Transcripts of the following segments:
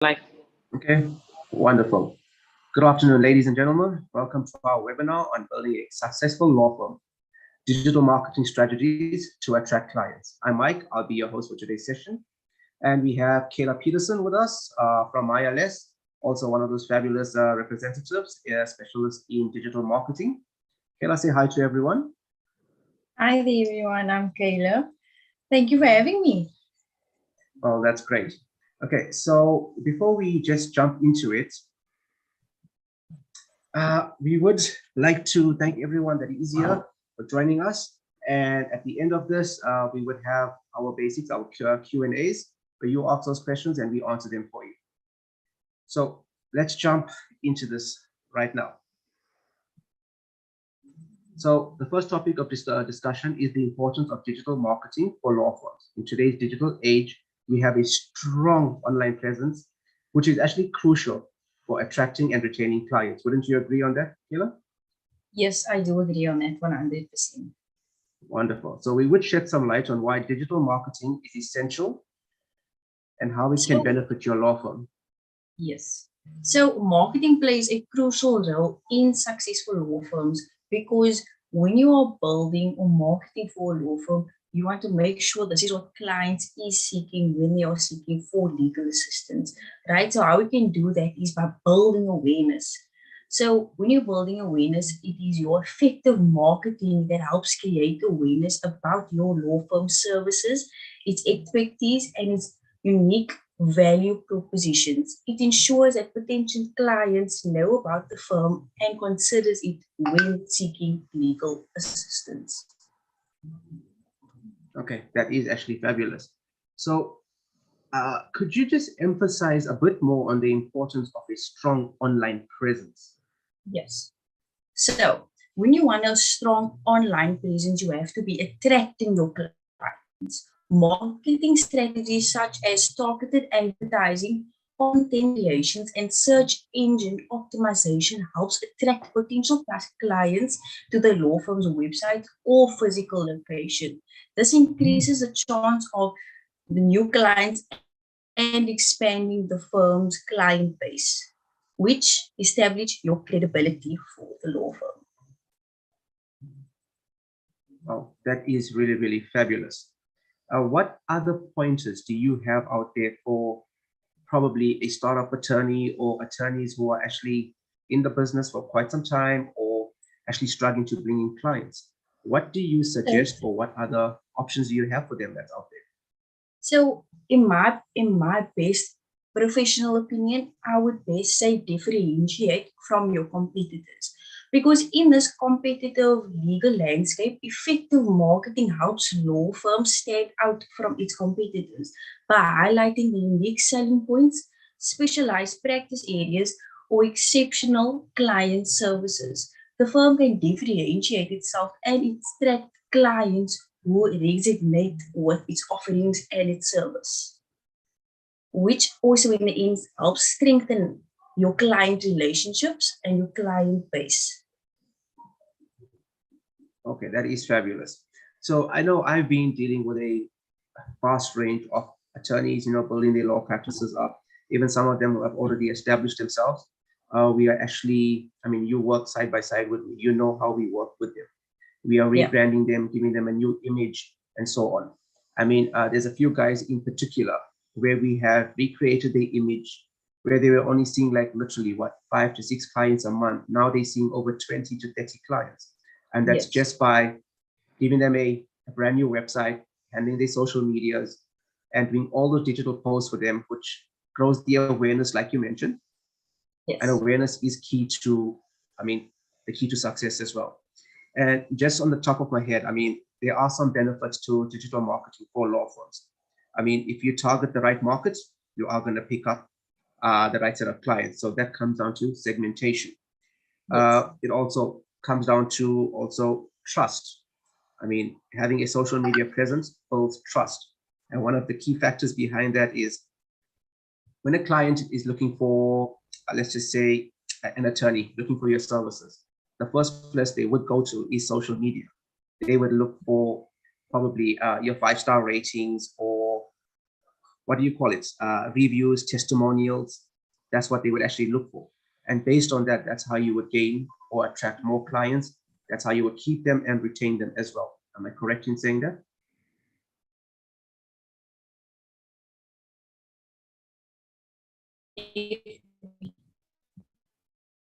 Life. Okay, wonderful. Good afternoon, ladies and gentlemen. Welcome to our webinar on building a successful law firm, digital marketing strategies to attract clients. I'm Mike. I'll be your host for today's session. And we have Kayla Peterson with us from ILS, also one of those fabulous representatives, a specialist in digital marketing. Kayla, say hi to everyone. Hi there, everyone. I'm Kayla. Thank you for having me. Oh, that's great. Okay, so before we just jump into it, we would like to thank everyone that is here for joining us. And at the end of this, we would have our basics, our Q&As, where you ask those questions and we answer them for you. So let's jump into this right now. So the first topic of this discussion is the importance of digital marketing for law firms. In today's digital age, we have a strong online presence, which is actually crucial for attracting and retaining clients. Wouldn't you agree on that, Kayla? Yes, I do agree on that 100%. Wonderful. So we would shed some light on why digital marketing is essential and how it can benefit your law firm. Yes. So marketing plays a crucial role in successful law firms because when you are building or marketing for a law firm, you want to make sure this is what clients is seeking when they are seeking for legal assistance, right? So how we can do that is by building awareness. So when you're building awareness, it is your effective marketing that helps create awareness about your law firm services, its expertise, and its unique value propositions. It ensures that potential clients know about the firm and considers it when seeking legal assistance. Okay, that is actually fabulous. So could you just emphasize a bit more on the importance of a strong online presence? Yes. So when you want a strong online presence, you have to be attracting your clients. Marketing strategies such as targeted advertising, content creations, and search engine optimization helps attract potential clients to the law firm's website or physical location. This increases the chance of the new clients and expanding the firm's client base, which establish your credibility for the law firm. Oh, that is really, really fabulous. What other pointers do you have out there for probably a startup attorney or attorneys who are actually in the business for quite some time or actually struggling to bring in clients? What do you suggest or what other options do you have for them that's out there? So in my best professional opinion, I would best say differentiate from your competitors. Because in this competitive legal landscape, effective marketing helps law firms stand out from its competitors by highlighting the unique selling points, specialized practice areas, or exceptional client services. The firm can differentiate itself and attract clients who resonate with its offerings and its service, which also in the end helps strengthen your client relationships and your client base. Okay, that is fabulous. So I know I've been dealing with a vast range of attorneys, building their law practices up. Even some of them who have already established themselves. We are actually, you work side by side with me. You know how we work with them. We are rebranding them, giving them a new image, and so on. There's a few guys in particular where we have recreated their image, where they were only seeing like literally 5 to 6 clients a month. Now they're seeing over 20 to 30 clients. And that's just by giving them a brand new website, handling their social medias, and doing all those digital posts for them, which grows the awareness, like you mentioned. Yes. And awareness is key to, the key to success as well. And just on the top of my head, there are some benefits to digital marketing for law firms. If you target the right markets, you are going to pick up the right set of clients. So that comes down to segmentation. It also comes down to also trust. Having a social media presence builds trust. And one of the key factors behind that is when a client is looking for, let's just say, an attorney looking for your services, the first place they would go to is social media. They would look for probably your 5-star ratings or what do you call it? Reviews, testimonials. That's what they would actually look for. And based on that, that's how you would gain or attract more clients. That's how you would keep them and retain them as well. Am I correct in saying that?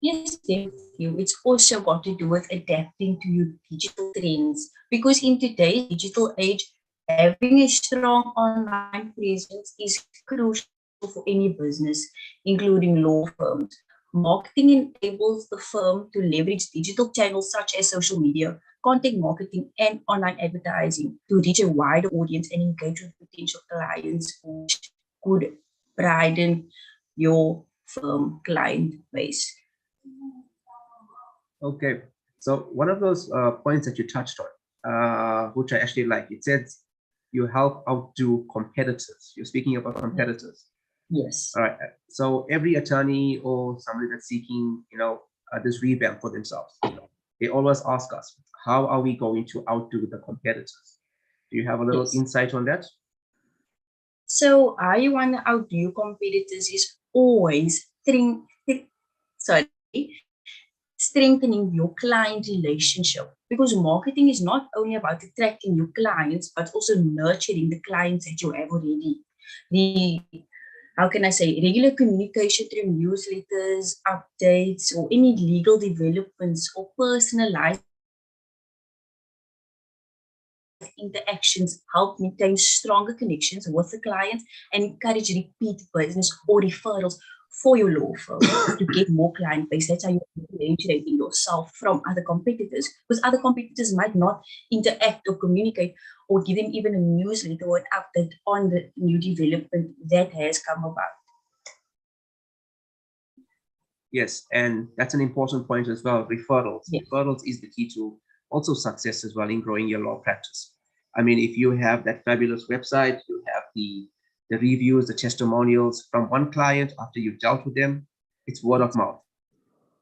Yes, with you. It's also got to do with adapting to your digital trends, because in today's digital age, having a strong online presence is crucial for any business, including law firms. Marketing enables the firm to leverage digital channels such as social media, content marketing, and online advertising to reach a wider audience and engage with potential clients, which could broaden your firm client base. Okay. So one of those points that you touched on, which I actually like, it says you help outdo competitors. You're speaking about competitors. Yes. All right. So every attorney or somebody that's seeking, this revamp for themselves, they always ask us, how are we going to outdo the competitors? Do you have a little Yes. insight on that? So how you want to outdo competitors is always strengthening your client relationship, because marketing is not only about attracting new clients, but also nurturing the clients that you have already. The how can I say, regular communication through newsletters, updates, or any legal developments or personalized interactions help maintain stronger connections with the clients and encourage repeat business or referrals for your law firm to get more client base. That's how you're differentiating yourself from other competitors, because other competitors might not interact or communicate or give them even a newsletter or an update on the new development that has come about. Yes, and that's an important point as well. Referrals. Yes. Referrals is the key to also success as well in growing your law practice. I mean, if you have that fabulous website, you have the reviews, the testimonials from one client after you've dealt with them, it's word of mouth.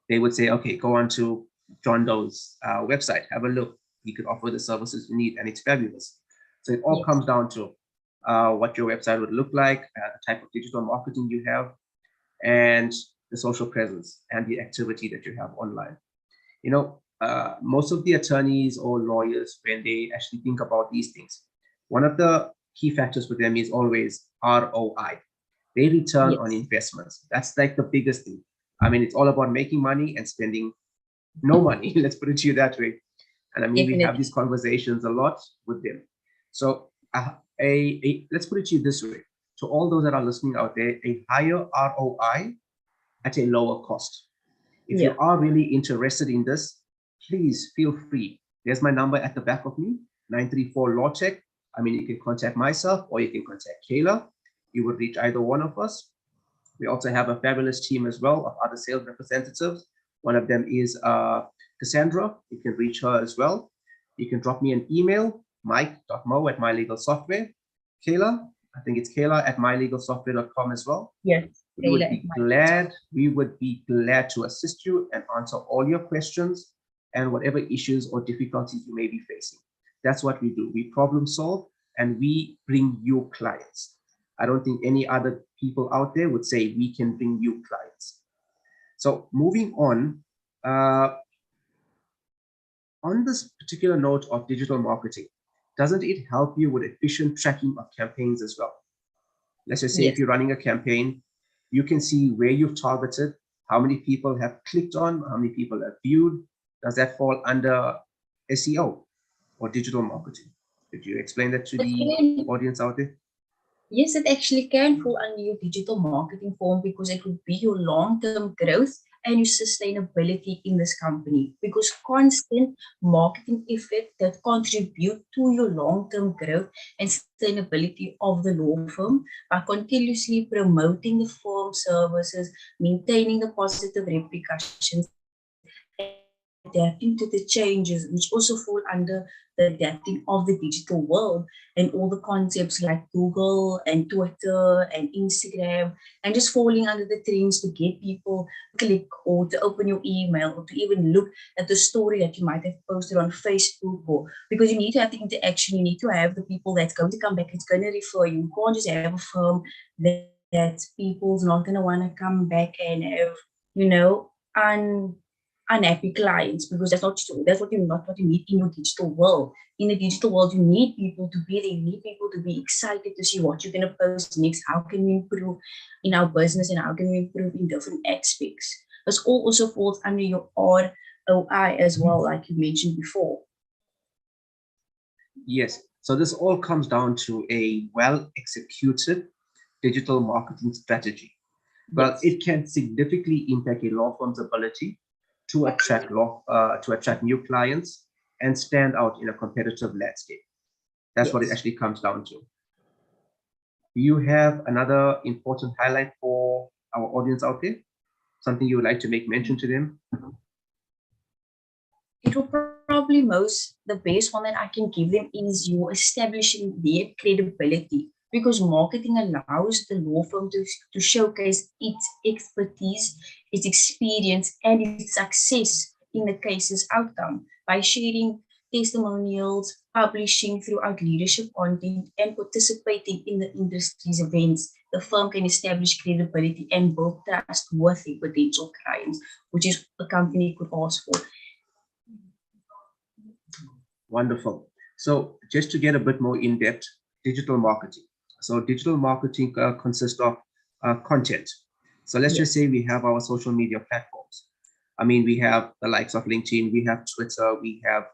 They would say, okay, go on to John Doe's website, have a look. He could offer the services you need, and it's fabulous. So it all comes down to what your website would look like, the type of digital marketing you have, and the social presence and the activity that you have online. Most of the attorneys or lawyers, when they actually think about these things, one of the key factors for them is always ROI. They return on investments. That's like the biggest thing. I mean, it's all about making money and spending no money. Let's put it to you that way. And I mean, we have these conversations a lot with them. So let's put it to you this way. To all those that are listening out there, a higher ROI at a lower cost. If you are really interested in this, please feel free. There's my number at the back of me, 934 Law Tech. I mean, you can contact myself or you can contact Kayla. You would reach either one of us. We also have a fabulous team as well of other sales representatives. One of them is Cassandra. You can reach her as well. You can drop me an email, mike.mo@mylegalsoftware. Kayla, I think it's Kayla at mylegalsoftware.com as well. Yes. We would be glad to assist you and answer all your questions and whatever issues or difficulties you may be facing. That's what we do. We problem solve and we bring you clients. I don't think any other people out there would say we can bring you clients. So moving on this particular note of digital marketing, doesn't it help you with efficient tracking of campaigns as well? Let's just say if you're running a campaign, you can see where you've targeted, how many people have clicked on, how many people have viewed. Does that fall under SEO or digital marketing? Could you explain that to the audience out there? Yes, it actually can fall under your digital marketing form, because it would be your long-term growth and your sustainability in this company, because constant marketing effort that contribute to your long-term growth and sustainability of the law firm by continuously promoting the firm services, maintaining the positive repercussions, and adapting to the changes, which also fall under the adapting of the digital world and all the concepts like Google and Twitter and Instagram, and just falling under the trends to get people to click or to open your email or to even look at the story that you might have posted on Facebook. Or because you need to have the interaction, you need to have the people that's going to come back, it's going to refer you. You can't just have a firm that people's not going to want to come back and have, you know, unhappy clients, because that's what you need in your digital world. In the digital world, you need people to be there. You need people to be excited to see what you're going to post next. How can we improve in our business and how can we improve in different aspects? This all also falls under your ROI as well, like you mentioned before. Yes. So this all comes down to a well-executed digital marketing strategy. Well, Yes. it can significantly impact a law firm's ability to attract new clients and stand out in a competitive landscape. That's what it Yes. actually comes down to. Do you have another important highlight for our audience out there? Something you would like to make mention to them? It will probably the best one that I can give them is you establishing their credibility, because marketing allows the law firm to showcase its expertise, its experience, and its success in the case's outcome by sharing testimonials, publishing throughout leadership content, and participating in the industry's events. The firm can establish credibility and build trust with the potential clients, which is a company could ask for. Wonderful. So just to get a bit more in depth, digital marketing. So digital marketing consists of content. So let's just say we have our social media platforms. I mean, we have the likes of LinkedIn, we have Twitter, we have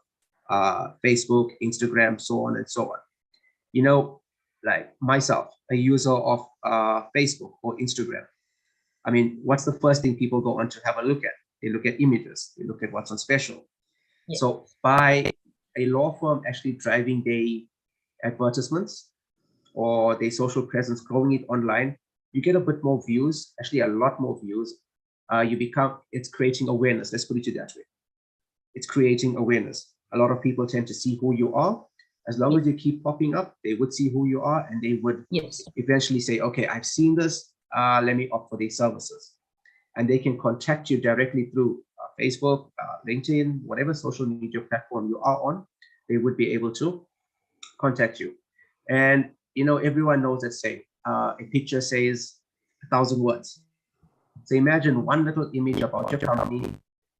Facebook, Instagram, so on and so on. You know, like myself, a user of Facebook or Instagram. I mean, what's the first thing people go on to have a look at? They look at images, they look at what's on special. Yeah. So by a law firm actually driving their advertisements or their social presence, growing it online, you get a bit more views, actually a lot more views. It's creating awareness. Let's put it that way. It's creating awareness. A lot of people tend to see who you are. As long as you keep popping up, they would see who you are and they would eventually say, okay, I've seen this, let me opt for these services. And they can contact you directly through Facebook, LinkedIn, whatever social media platform you are on, they would be able to contact you. And, you know, everyone knows that saying, a picture says 1,000 words. So imagine one little image about your company,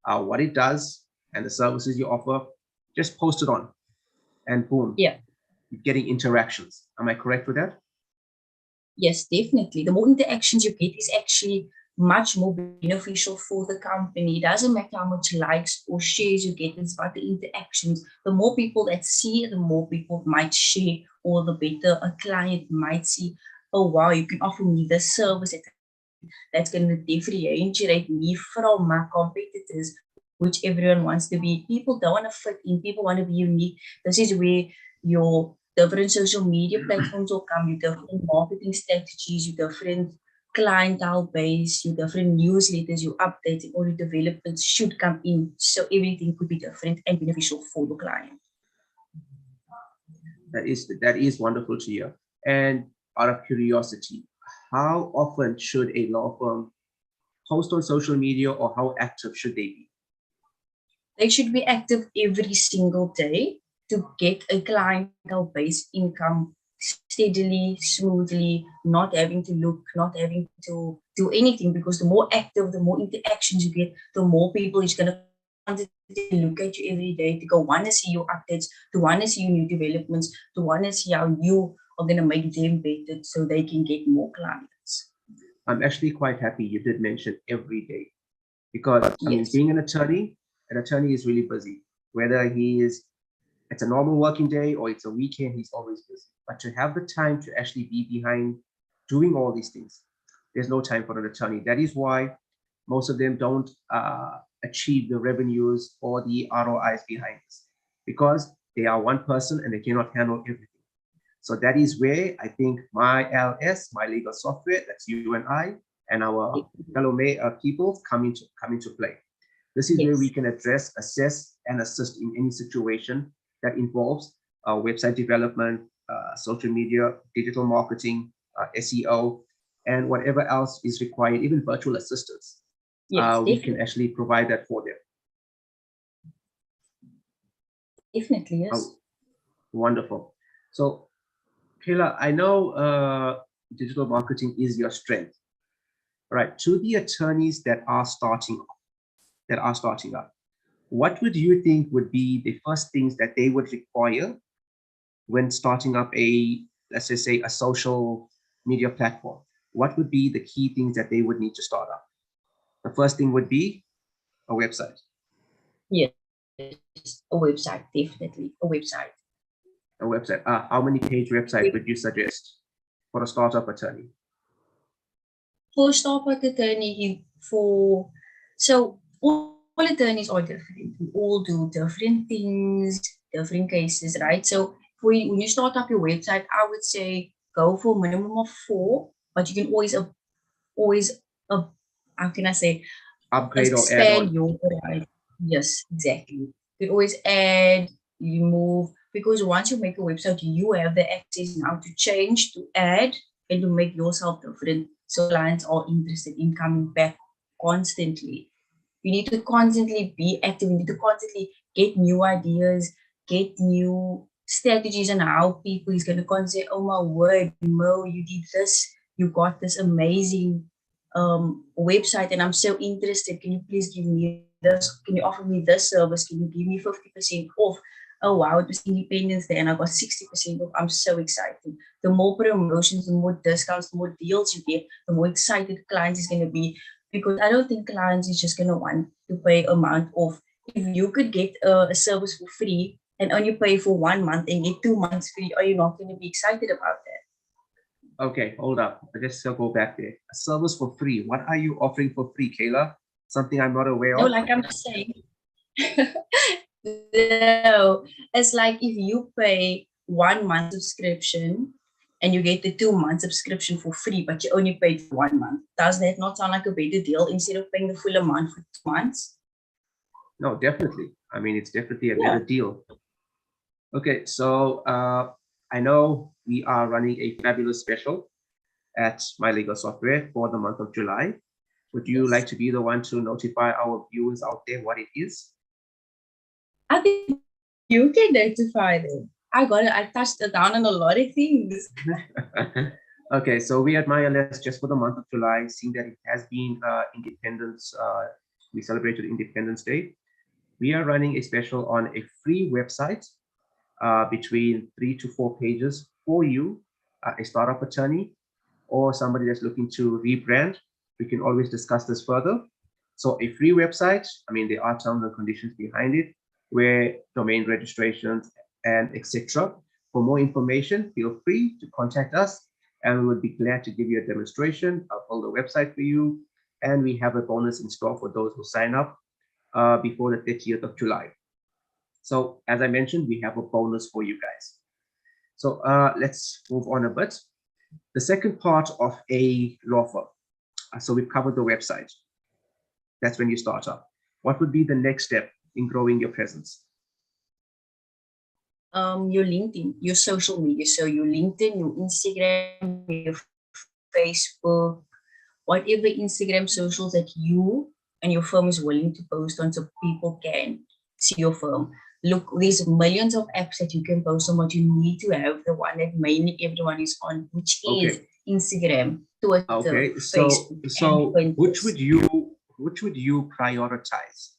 what it does and the services you offer, just post it on and boom, you're getting interactions. Am I correct with that? Yes, definitely. The more interactions you get is actually much more beneficial for the company. It doesn't matter how much likes or shares you get, it's about the interactions. The more people that see, the more people might share, or the better a client might see, oh wow, you can offer me this service that's going to differentiate me from my competitors, which everyone wants to be. People don't want to fit in, people want to be unique. This is where your different social media platforms will come, your different marketing strategies, your different clientele base, your different newsletters, your updates, and all your developments should come in. So everything could be different and beneficial for the client. That is wonderful to hear. And out of curiosity, how often should a law firm post on social media, or how active should they be? They should be active every single day to get a clientele base income steadily, smoothly, not having to look, not having to do anything, because the more active, the more interactions you get, the more people is going to look at you every day, to go want to see your updates, to want to see your new developments, to want to see how you are going to make them better so they can get more clients. I'm actually quite happy you did mention every day, because I mean, being an attorney is really busy. Whether it's a normal working day or it's a weekend, he's always busy. But to have the time to actually be behind doing all these things, there's no time for an attorney. That is why most of them don't achieve the revenues or the ROIs behind this, because they are one person and they cannot handle everything. So that is where I think my LS, my legal software, that's you and I, and our fellow people come into play. This is where we Yes. can address, assess, and assist in any situation that involves website development, social media, digital marketing, SEO, and whatever else is required, even virtual assistants. Yes, We can definitely. actually provide that for them. Definitely, yes. Oh, wonderful. So, Kayla, I know digital marketing is your strength, right? To the attorneys that are starting up, what would you think would be the first things that they would require when starting up let's just say, a social media platform? What would be the key things that they would need to start up? The first thing would be a website. Yes, a website, definitely a website. A website. How many page website would you suggest for a startup attorney? For startup attorney, so all attorneys are different. We all do different things, different cases, right? So when you start up your website, I would say go for a minimum of 4, but you can always how can I say, Upgrade or add expand on? your horizon. Yes, exactly. You can always add, remove, because once you make a website, you have the access now to change, to add, and to make yourself different. So clients are interested in coming back constantly. You need to constantly be active. You need to constantly get new ideas, get new strategies on how people is going to constantly say, oh my word, Mo, you did this. You got this amazing website and I'm so interested. Can you please give me this? Can you offer me this service? Can you give me 50% off? Oh wow, it was Independence Day and I got 60% off. I'm so excited. The more promotions, the more discounts, the more deals you get, the more excited clients is going to be, because I don't think clients is just going to want to pay a month off. If you could get a service for free and only pay for 1 month and get 2 months free, are you not going to be excited about that? Okay, hold up. Let's go back there. A service for free. What are you offering for free, Kayla? Something I'm not aware No, of? like I'm saying, no, it's like if you pay 1 month subscription and you get the 2 month subscription for free, but you only paid for 1 month. Does that not sound like a better deal instead of paying the full amount for 2 months? No, definitely. I mean, it's definitely a Yeah. better deal. Okay, so I know we are running a fabulous special at My Legal Software for the month of July. Would you like Yes. to be the one to notify our viewers out there what it is? I think you can notify them. I touched down on a lot of things. Okay, so we at My LS just for the month of July, seeing that it has been Independence, we celebrated Independence Day. We are running a special on a free website between 3 to 4 pages for you, a startup attorney, or somebody that's looking to rebrand. We can always discuss this further. So a free website, I mean, there are terms and conditions behind it, where domain registrations and etc. For more information, feel free to contact us and we would be glad to give you a demonstration. I'll build a website for you. And we have a bonus in store for those who sign up before the 30th of July. So as I mentioned, we have a bonus for you guys. So let's move on a bit. The second part of a law firm. So we've covered the website. That's when you start up. What would be the next step in growing your presence? Your LinkedIn, your social media. So your LinkedIn, your Instagram, your Facebook, whatever Instagram socials that you and your firm is willing to post on so people can see your firm. Look, there's millions of apps that you can post on, but you need to have the one that mainly everyone is on, which is Instagram, Twitter, Facebook, and Pinterest. Which would you prioritize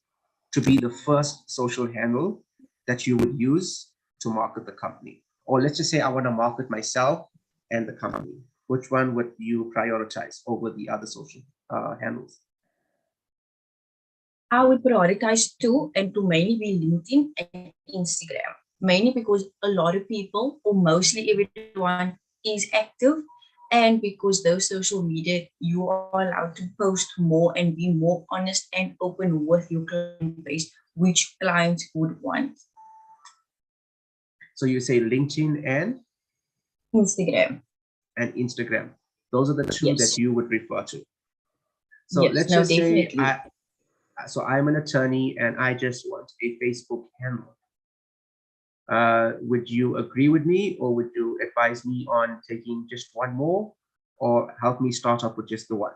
to be the first social handle that you would use to market the company? Or let's just say I want to market myself and the company. Which one would you prioritize over the other social handles? I would prioritize two, and to mainly be LinkedIn and Instagram. Mainly because a lot of people, or mostly everyone, is active, and because those social media, you are allowed to post more and be more honest and open with your client base, which clients would want. So you say LinkedIn Instagram. and Instagram. Those are the two that Yes. you would refer to. So Yes. let's No, just say definitely. So I'm an attorney and I just want a Facebook handle. Would you agree with me, or would you advise me on taking just one more, or help me start up with just the one?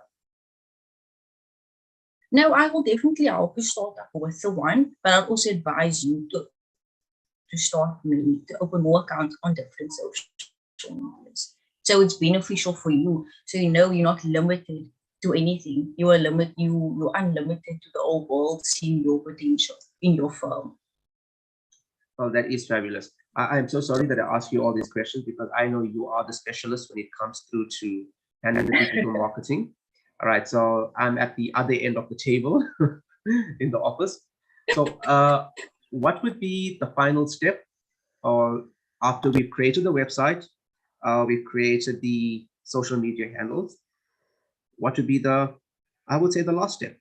No, I will definitely help you start up with the one, but I'll also advise you to start maybe to open more accounts on different social medias. So it's beneficial for you. So you know you're not limited to anything. You're unlimited to the whole world seeing your potential in your firm. Well, that is fabulous. I'm so sorry that I asked you all these questions, because I know you are the specialist when it comes through to analytical marketing. All right, so I'm at the other end of the table in the office. So what would be the final step, or after we've created the website, we've created the social media handles, what would be the, I would say, the last step?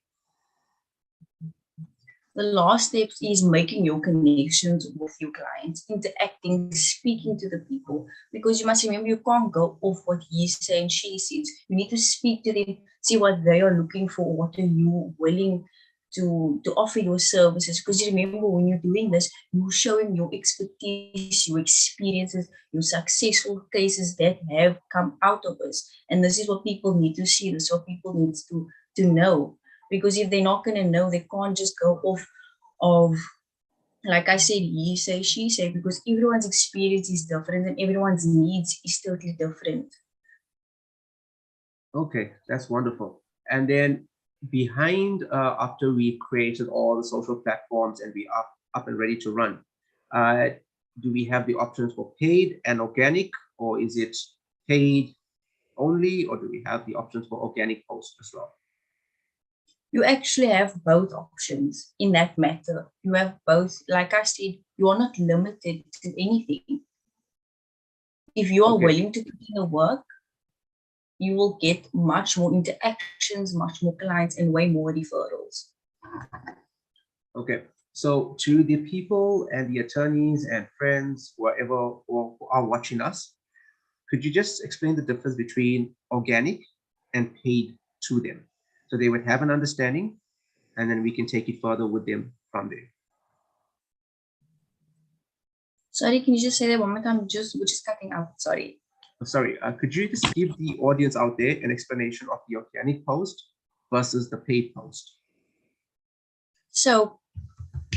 The last step is making your connections with your clients, interacting, speaking to the people. Because you must remember, you can't go off what he says, she says. You need to speak to them, see what they are looking for, what are you willing to offer your services. Because you remember, when you're doing this, you're showing your expertise, your experiences, your successful cases that have come out of this. And this is what people need to see. This is what people need to know. Because if they're not going to know, they can't just go off of, like I said, he say, she say, because everyone's experience is different and everyone's needs is totally different. Okay, that's wonderful. And then behind, after we created all the social platforms and we are up and ready to run, uh, do we have the options for paid and organic, or is it paid only, or do we have the options for organic posts as well? You actually have both options in that matter. You have both. Like I said, you are not limited to anything. If you are Okay. willing to put in the work, you will get much more interactions, much more clients, and way more referrals. Okay. So to the people and the attorneys and friends, whoever who are watching us, could you just explain the difference between organic and paid to them, so they would have an understanding, and then we can take it further with them from there? Sorry, can you just say that one more time? We're just cutting out. Sorry. Sorry, could you just give the audience out there an explanation of the organic post versus the paid post? So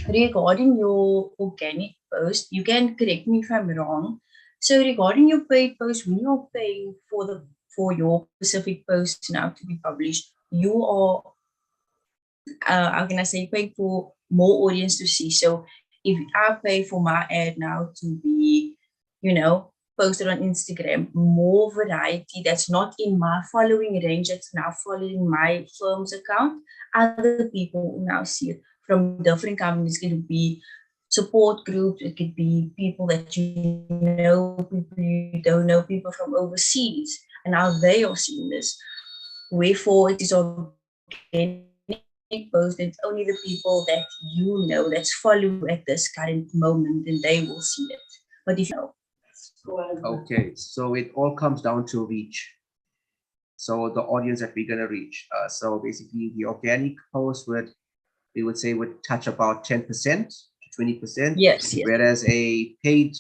regarding your organic post, you can correct me if I'm wrong. So regarding your paid post, when you're paying for your specific post now to be published, you are how can I say, paying for more audience to see. So if I pay for my ad now to be, posted on Instagram, more variety that's not in my following range, that's now following my firm's account, other people now see it from different companies. It could be support groups, it could be people that you know, people you don't know, people from overseas, and now they are seeing this. Wherefore it is organic post, it's only the people that you know that's follow at this current moment, and they will see it. But if you know, Okay, so it all comes down to reach. So the audience that we're gonna reach. So basically, the organic post we would say would touch about 10% to 20%. yes, Whereas a paid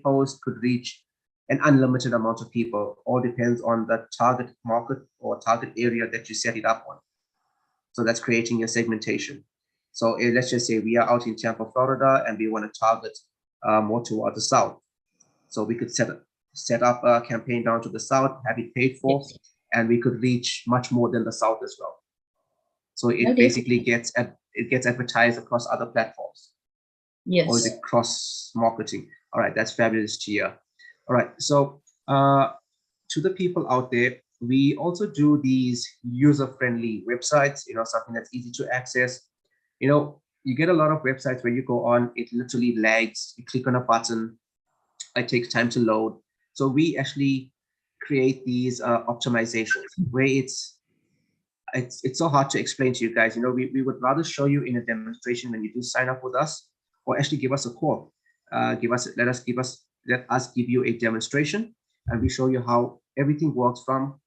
post could reach an unlimited amount of people. All depends on the target market or target area that you set it up on. So that's creating your segmentation. So let's just say we are out in Tampa, Florida, and we want to target more toward the south. So we could set up a campaign down to the south, have it paid for, yes. and we could reach much more than the south as well. So it No, basically gets advertised across other platforms. yes. Or is it cross marketing? All right, that's fabulous to hear. All right, so to the people out there, we also do these user-friendly websites, something that's easy to access. You get a lot of websites where you go on, it literally lags, you click on a button, it takes time to load. So we actually create these optimizations where it's so hard to explain to you guys. We would rather show you in a demonstration when you do sign up with us, or actually give us a call. Let us give you a demonstration, and we show you how everything works from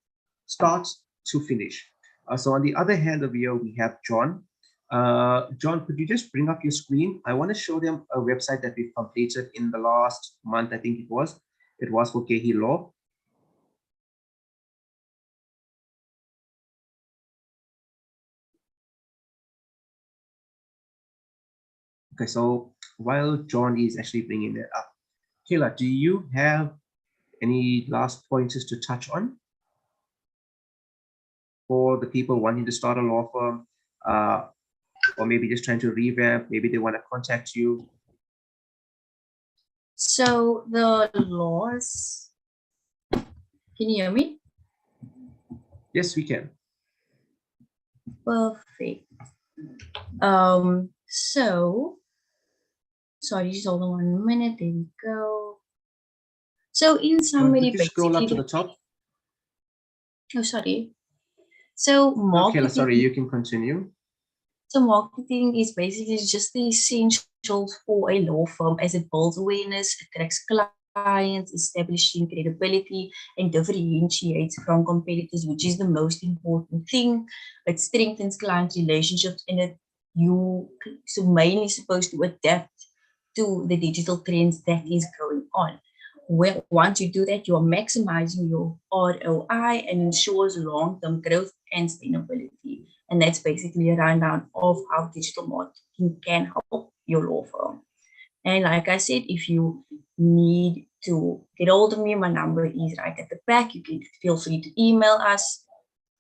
start to finish. So on the other hand of here, we have John. John, could you just bring up your screen? I want to show them a website that we've completed in the last month, I think it was. It was for Kehi Law. Okay, so while John is actually bringing that up, Kayla, do you have any last pointers to touch on for the people wanting to start a law firm, or maybe just trying to revamp, maybe they want to contact you? So the laws, can you hear me? Yes, we can. Perfect. So, sorry, just hold on 1 minute. There we go. So in summary, Could you scroll up to basically, the top? oh, sorry. So No, Kayla, sorry, marketing, you can continue. so marketing is basically just the essentials for a law firm as it builds awareness, attracts clients, establishing credibility, and differentiates from competitors, which is the most important thing. It strengthens client relationships, and you so mainly supposed to adapt to the digital trends that is going on. Well, once you do that, you are maximizing your ROI and ensures long-term growth and sustainability. And that's basically a rundown of how digital marketing can help your law firm. And like I said, if you need to get hold of me, my number is right at the back. You can feel free to email us.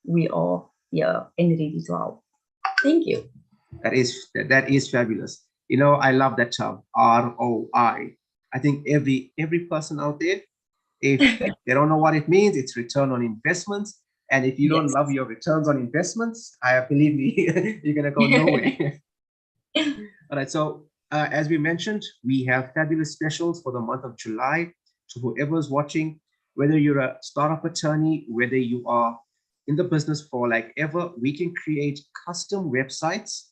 We are here and ready to help. Thank you. That is fabulous. You know, I love that term, ROI. I think every person out there, if they don't know what it means, it's return on investments. And if you don't Yes. love your returns on investments, I believe me, you're gonna go nowhere. All right. So as we mentioned, we have fabulous specials for the month of July. So whoever's watching, whether you're a startup attorney, whether you are in the business for like ever, we can create custom websites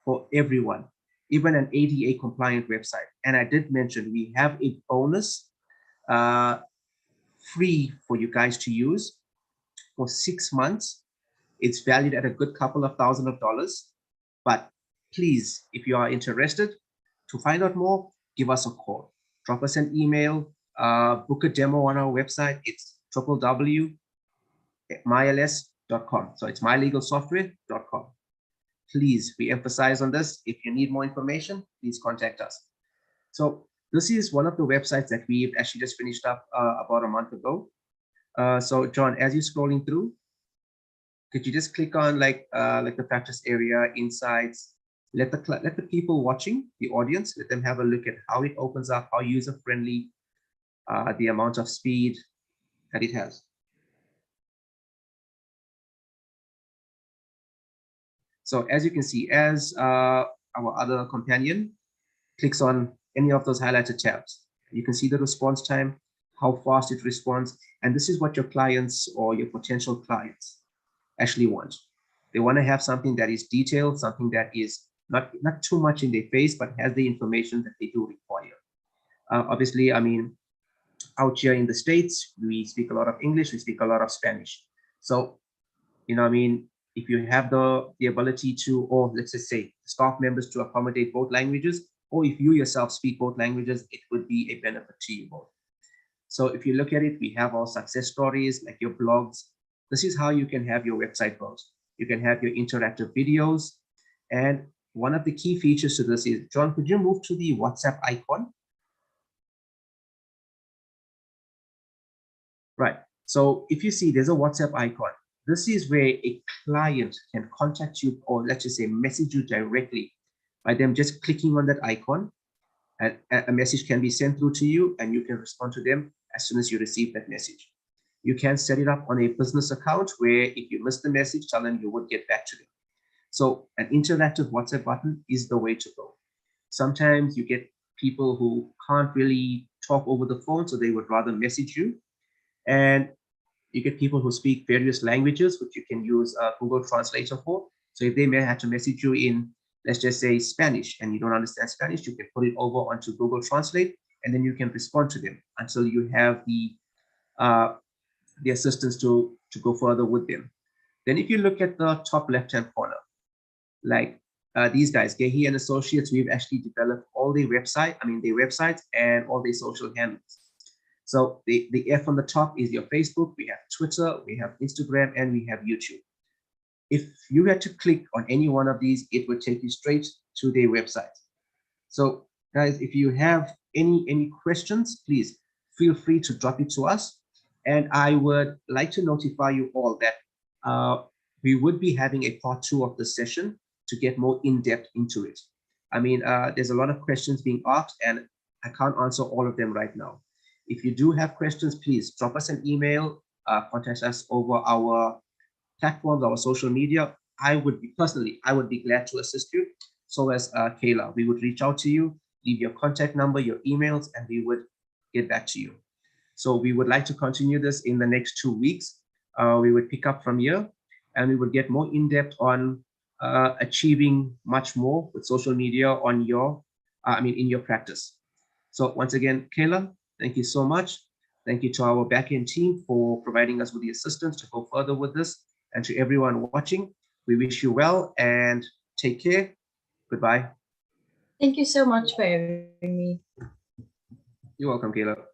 for everyone, even an ADA compliant website. And I did mention we have a bonus uh, free for you guys to use for 6 months. It's valued at a good couple of $1,000. But please, if you are interested to find out more, give us a call. Drop us an email, book a demo on our website. It's www.myls.com. So it's mylegalsoftware.com. Please, we emphasize on this. If you need more information, please contact us. So this is one of the websites that we've actually just finished up about a month ago. So John, as you're scrolling through, could you just click on like the practice area, insights, let the people watching, the audience, let them have a look at how it opens up, how user friendly, the amount of speed that it has. So as you can see, as our other companion clicks on any of those highlighted tabs, you can see the response time, how fast it responds, and this is what your clients or your potential clients actually want. They want to have something that is detailed, something that is not too much in their face, but has the information that they do require. Obviously, I mean, out here in the States, we speak a lot of English, we speak a lot of Spanish. So, you know, I mean, if you have the ability to, or let's just say staff members to accommodate both languages, or if you yourself speak both languages, it would be a benefit to you both. So if you look at it, we have our success stories, like your blogs. This is how you can have your website post. You can have your interactive videos. And one of the key features to this is, John, could you move to the WhatsApp icon? Right. So if you see there's a WhatsApp icon, this is where a client can contact you, or let's just say message you directly by them just clicking on that icon, and a message can be sent through to you and you can respond to them as soon as you receive that message. You can set it up on a business account where if you miss the message, tell them you would get back to them. So an interactive WhatsApp button is the way to go. Sometimes you get people who can't really talk over the phone, so they would rather message you. And you get people who speak various languages, which you can use Google Translator for. So if they may have to message you in, let's just say Spanish, and you don't understand Spanish, you can put it over onto Google Translate, and then you can respond to them until you have the assistance to go further with them. Then if you look at the top left-hand corner, like these guys, Gehi and Associates, we've actually developed all their websites and all their social handles. So the F on the top is your Facebook, we have Twitter, we have Instagram, and we have YouTube. If you had to click on any one of these, it would take you straight to their website. So guys, if you have any questions, please feel free to drop it to us. And I would like to notify you all that we would be having a part 2 of the session to get more in-depth into it. I mean, there's a lot of questions being asked and I can't answer all of them right now. If you do have questions, please drop us an email, contact us over our platforms, our social media. I would be glad to assist you. So as Kayla, we would reach out to you, leave your contact number, your emails, and we would get back to you. So we would like to continue this in the next 2 weeks. We would pick up from here and we would get more in-depth on achieving much more with social media on your, in your practice. So once again, Kayla, thank you so much. Thank you to our backend team for providing us with the assistance to go further with this. And to everyone watching, we wish you well and take care. Goodbye. Thank you so much for having me. You're welcome, Kayla.